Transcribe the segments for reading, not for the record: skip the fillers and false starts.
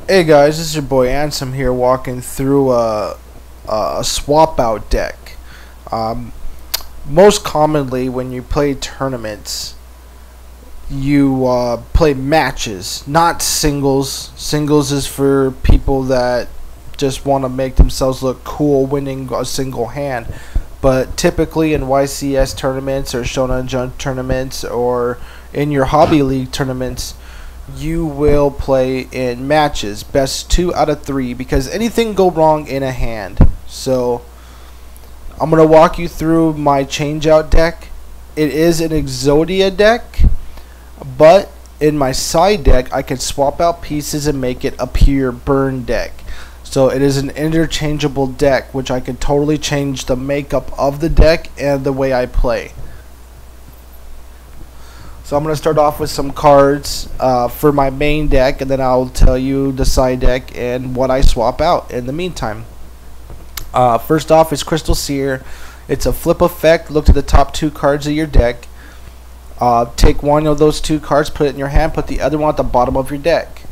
Hey guys, this is your boy Ansem here walking through a swap out deck. Um, Most commonly when you play tournaments, you play matches, not singles. Singles is for people that just want to make themselves look cool winning a single hand. But typically in YCS tournaments or Shonen Jump tournaments or in your hobby league tournaments, you will play in matches, best 2 out of 3, because anything go wrong in a hand. So I'm going to walk you through my changeout deck. It is an Exodia deck, but in my side deck I can swap out pieces and make it a pure burn deck. So it is an interchangeable deck, which I can totally change the makeup of the deck and the way I play. So I'm going to start off with some cards for my main deck, and then I'll tell you the side deck and what I swap out in the meantime. First off is Crystal Seer. It's a flip effect. Look to the top 2 cards of your deck. Take one of those 2 cards, put it in your hand, put the other one at the bottom of your deck.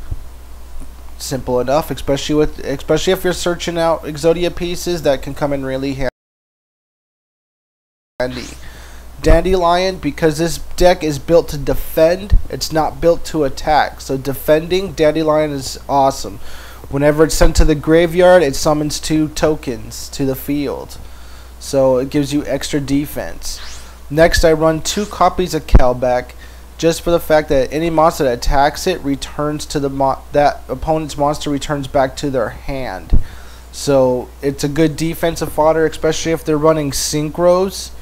Simple enough, especially if you're searching out Exodia pieces that can come in really handy. Dandelion, because this deck is built to defend, it's not built to attack. So defending, Dandelion is awesome. Whenever it's sent to the graveyard, it summons 2 tokens to the field. So it gives you extra defense. Next, I run 2 copies of Calback, just for the fact that any monster that attacks it returns to that opponent's monster returns back to their hand. So it's a good defensive fodder, especially if they're running synchros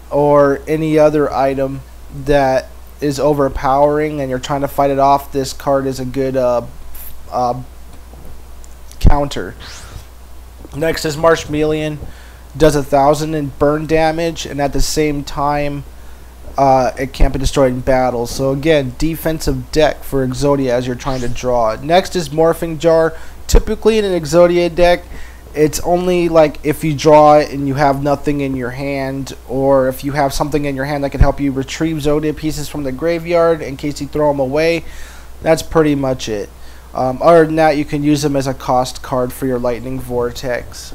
or any other item that is overpowering and you're trying to fight it off. This card is a good counter. Next is Marshmelian. Does 1,000 in burn damage, and at the same time it can't be destroyed in battle. So again, defensive deck for Exodia as you're trying to draw. Next is Morphing Jar. Typically in an Exodia deck, it's only like if you draw it and you have nothing in your hand, or if you have something in your hand that can help you retrieve Exodia pieces from the graveyard in case you throw them away. That's pretty much it. Other than that, you can use them as a cost card for your Lightning Vortex.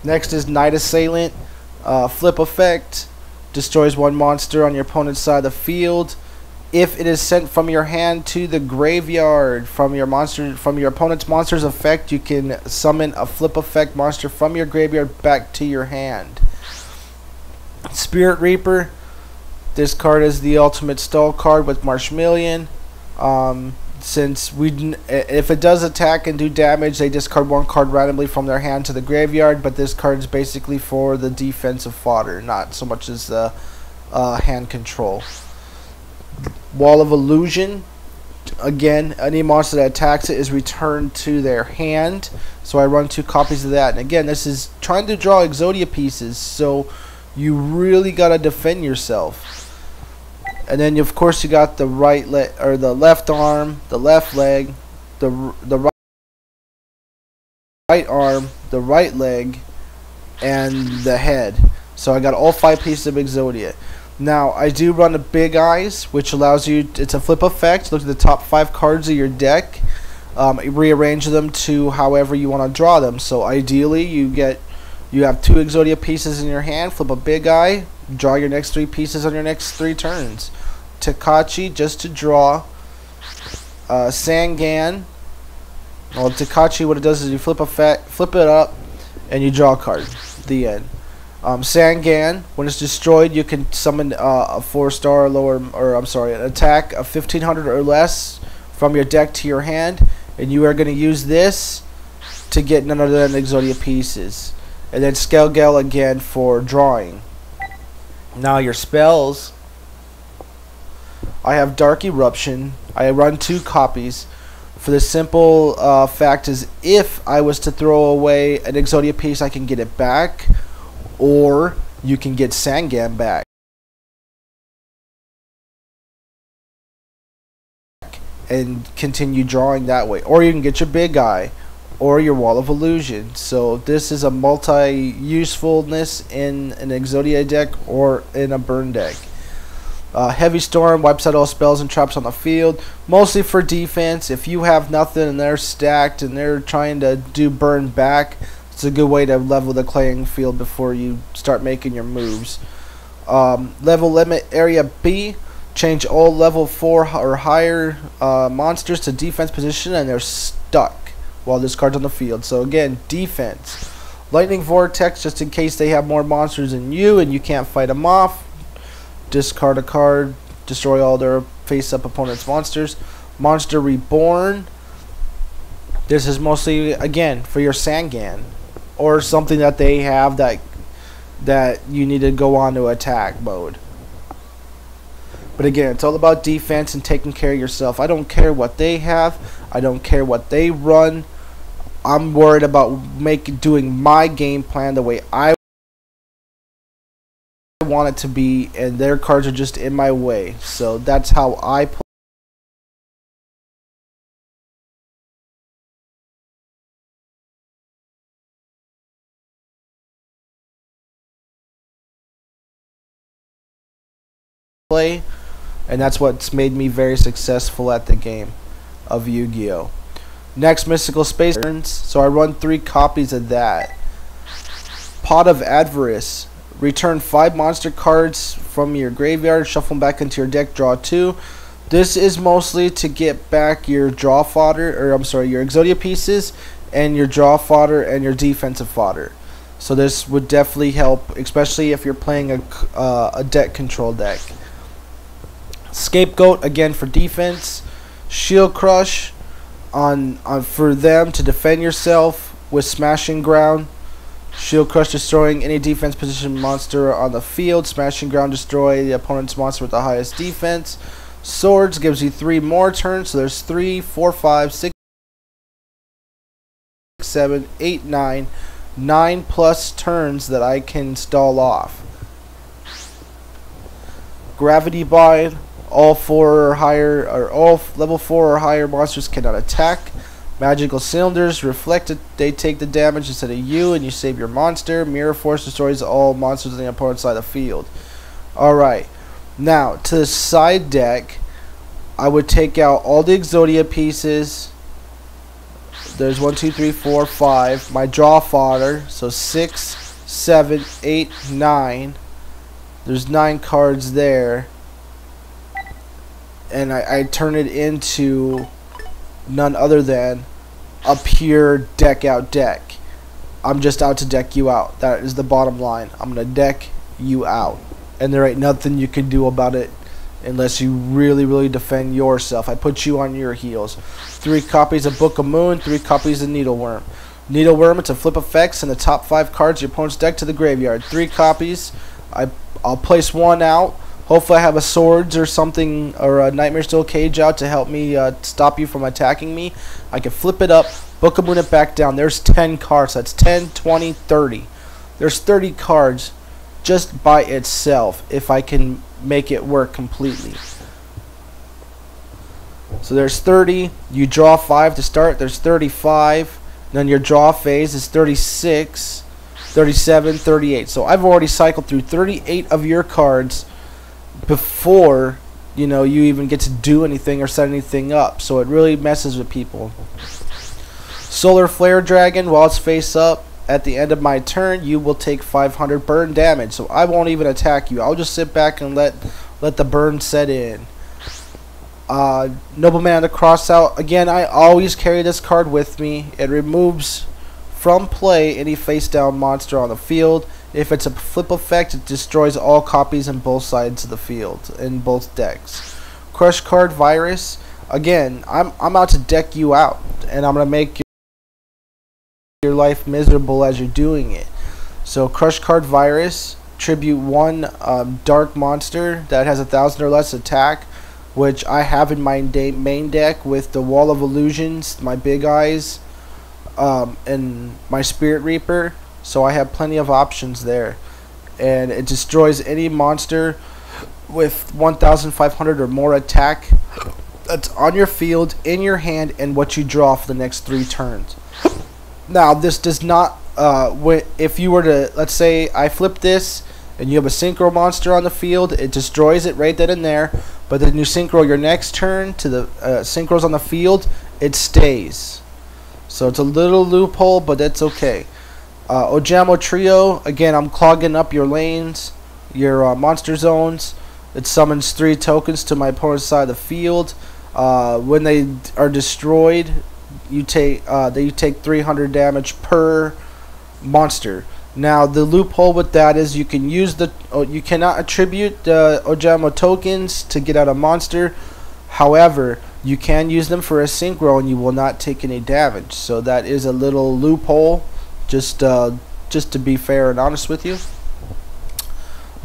Next is Night Assailant. Flip effect. Destroys 1 monster on your opponent's side of the field. If it is sent from your hand to the graveyard from your opponent's monster's effect, you can summon a flip effect monster from your graveyard back to your hand. Spirit Reaper. This card is the ultimate stall card with Marshmelian. If it does attack and do damage, they discard 1 card randomly from their hand to the graveyard, but this card is basically for the defensive fodder, not so much as the hand control. Wall of Illusion. Again, any monster that attacks it is returned to their hand. So I run 2 copies of that. And again, this is trying to draw Exodia pieces, so you really gotta defend yourself. And then of course you got the right leg, or the left arm, the left leg, the right arm, the right leg, and the head. So I got all 5 pieces of Exodia. Now, I do run a Big Eyes, which allows you, it's a flip effect. Look at the top 5 cards of your deck. Rearrange them to however you want to draw them. So ideally, you have 2 Exodia pieces in your hand, flip a Big Eye, draw your next 3 pieces on your next 3 turns. Takachi, just to draw. Sangan. Well, Takachi, what it does is you flip it up, and you draw a card. The end. Sangan, when it's destroyed, you can summon a 4-star or lower, an attack of 1,500 or less from your deck to your hand, and you are going to use this to get none other than Exodia pieces. And then Skelgel again for drawing. Now your spells. I have Dark Eruption. I run 2 copies. For the simple fact is, if I was to throw away an Exodia piece, I can get it back. Or you can get Sangan back and continue drawing that way. Or you can get your Big Eye or your Wall of Illusion. So this is a multi-usefulness in an Exodia deck or in a burn deck. Heavy Storm wipes out all spells and traps on the field, mostly for defense. If you have nothing and they're stacked and they're trying to do burn back, it's a good way to level the playing field before you start making your moves. Level limit area B, change all level 4 or higher monsters to defense position and they're stuck while this card's on the field. So again, defense. Lightning Vortex, just in case they have more monsters than you and you can't fight them off. Discard a card, destroy all their face-up opponent's monsters. Monster Reborn. This is mostly, again, for your Sangan or something that they have that you need to go on to attack mode. But again, it's all about defense and taking care of yourself. I don't care what they have. I don't care what they run. I'm worried about doing my game plan the way I want it to be, and their cards are just in my way. So that's how I play, and that's what's made me very successful at the game of Yu-Gi-Oh! Next, Mystical Space turns, so I run 3 copies of that. Pot of Avarice. Return 5 monster cards from your graveyard, shuffle them back into your deck, draw 2. This is mostly to get back your draw fodder, or I'm sorry, your Exodia pieces, and your draw fodder and your defensive fodder. So this would definitely help, especially if you're playing a deck control deck. Scapegoat, again for defense. Shield Crush for them to defend yourself with Smashing Ground. Shield Crush, destroying any defense position monster on the field. Smashing Ground, destroy the opponent's monster with the highest defense. Swords gives you 3 more turns, so there's 3, 4, 5, 6, 7, 8, 9. 9 plus turns that I can stall off. Gravity Bind, all 4 or higher, or all level 4 or higher monsters cannot attack. Magical Cylinders, reflected, they take the damage instead of you, and you save your monster. Mirror Force destroys all monsters on the opponent's side of the field. Alright, now to the side deck, I would take out all the Exodia pieces. There's 1, 2, 3, 4, 5. My draw fodder, so 6, 7, 8, 9. There's 9 cards there. And I turn it into none other than a pure deck out deck. I'm just out to deck you out. That is the bottom line. I'm going to deck you out. And there ain't nothing you can do about it unless you really defend yourself. I put you on your heels. 3 copies of Book of Moon, 3 copies of Needleworm. Needleworm, it's a flip effects and the top 5 cards of your opponent's deck to the graveyard. 3 copies. I'll place 1 out. Hopefully I have a Swords or something, or a Nightmare Steel Cage out to help me stop you from attacking me. I can flip it up, Book of Moon it back down. There's 10 cards. That's 10, 20, 30. There's 30 cards just by itself if I can make it work completely. So there's 30. You draw 5 to start. There's 35. Then your draw phase is 36, 37, 38. So I've already cycled through 38 of your cards before you even get to do anything or set anything up. So it really messes with people. Solar Flare Dragon, while it's face up, at the end of my turn you will take 500 burn damage. So I won't even attack you. I'll just sit back and let the burn set in. Nobleman to cross out. Again, I always carry this card with me. It removes from play any face down monster on the field. If it's a flip effect, it destroys all copies on both sides of the field in both decks. Crush Card Virus. Again, I'm out to deck you out, and I'm gonna make your life miserable as you're doing it. So Crush Card Virus, tribute 1 dark monster that has 1,000 or less attack, which I have in my main deck with the Wall of Illusions, my Big Eyes, and my Spirit Reaper. So I have plenty of options there. And it destroys any monster with 1,500 or more attack that's on your field, in your hand, and what you draw for the next 3 turns. Now, this does not, if you were to, let's say I flip this and you have a synchro monster on the field, it destroys it right then and there. But then you synchro your next turn to the synchros on the field, it stays. So it's a little loophole, but that's okay. Ojamo Trio, again, I'm clogging up your lanes, your monster zones. It summons 3 tokens to my opponent's side of the field. When they are destroyed, you take 300 damage per monster. Now the loophole with that is you can use you cannot attribute the Ojamo tokens to get out a monster. However, you can use them for a synchro and you will not take any damage. So that is a little loophole, just to be fair and honest with you.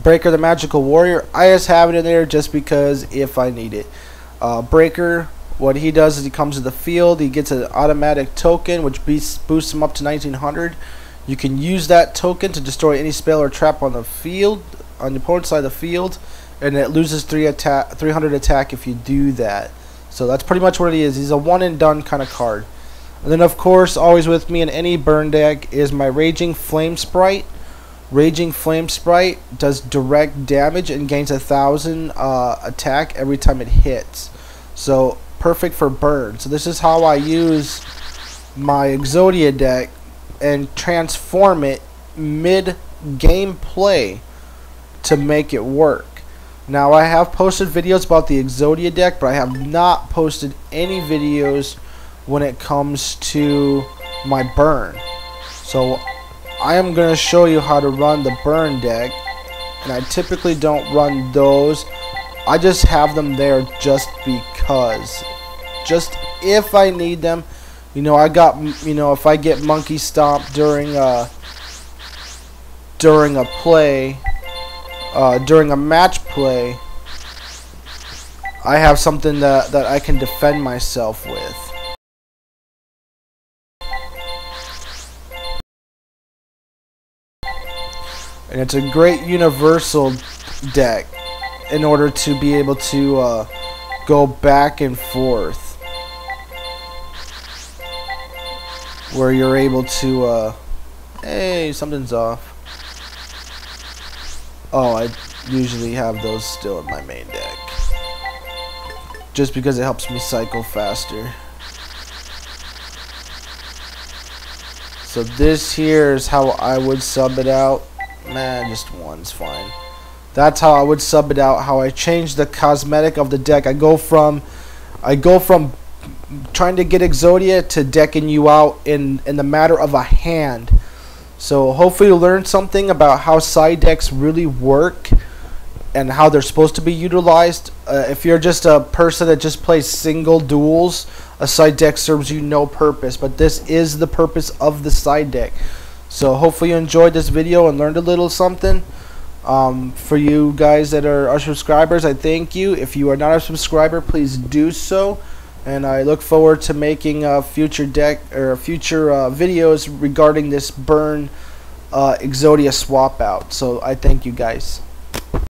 Breaker the Magical Warrior, I just have it in there just because if I need it. Breaker, what he does is he comes to the field, he gets an automatic token which boosts him up to 1900. You can use that token to destroy any spell or trap on the field, on the opponent's side of the field, and it loses 300 attack if you do that. So that's pretty much what it is. He's a one and done kind of card. And then of course, always with me in any burn deck is my Raging Flame Sprite. Raging Flame Sprite does direct damage and gains 1000 attack every time it hits. So perfect for burn. So this is how I use my Exodia deck and transform it mid-game play to make it work. Now I have posted videos about the Exodia deck, but I have not posted any videos when it comes to my burn. So I am going to show you how to run the burn deck, and I typically don't run those. I just have them there just because, just if I need them. You know, if I get monkey stomped during a play, during a match play, I have something that I can defend myself with. And it's a great universal deck in order to be able to go back and forth, where you're able to hey, something's off. Oh, I usually have those still in my main deck just because it helps me cycle faster. So this here is how I would sub it out. Man, just one's fine. That's how I would sub it out, how I change the cosmetic of the deck. I go from trying to get Exodia to decking you out in the matter of a hand. So hopefully you learned something about how side decks really work and how they're supposed to be utilized. If you're just a person that just plays single duels, a side deck serves you no purpose, but this is the purpose of the side deck. So hopefully you enjoyed this video and learned a little something. For you guys that are our subscribers, I thank you. If you are not a subscriber, please do so. And I look forward to making future videos regarding this burn Exodia swap out. So I thank you guys.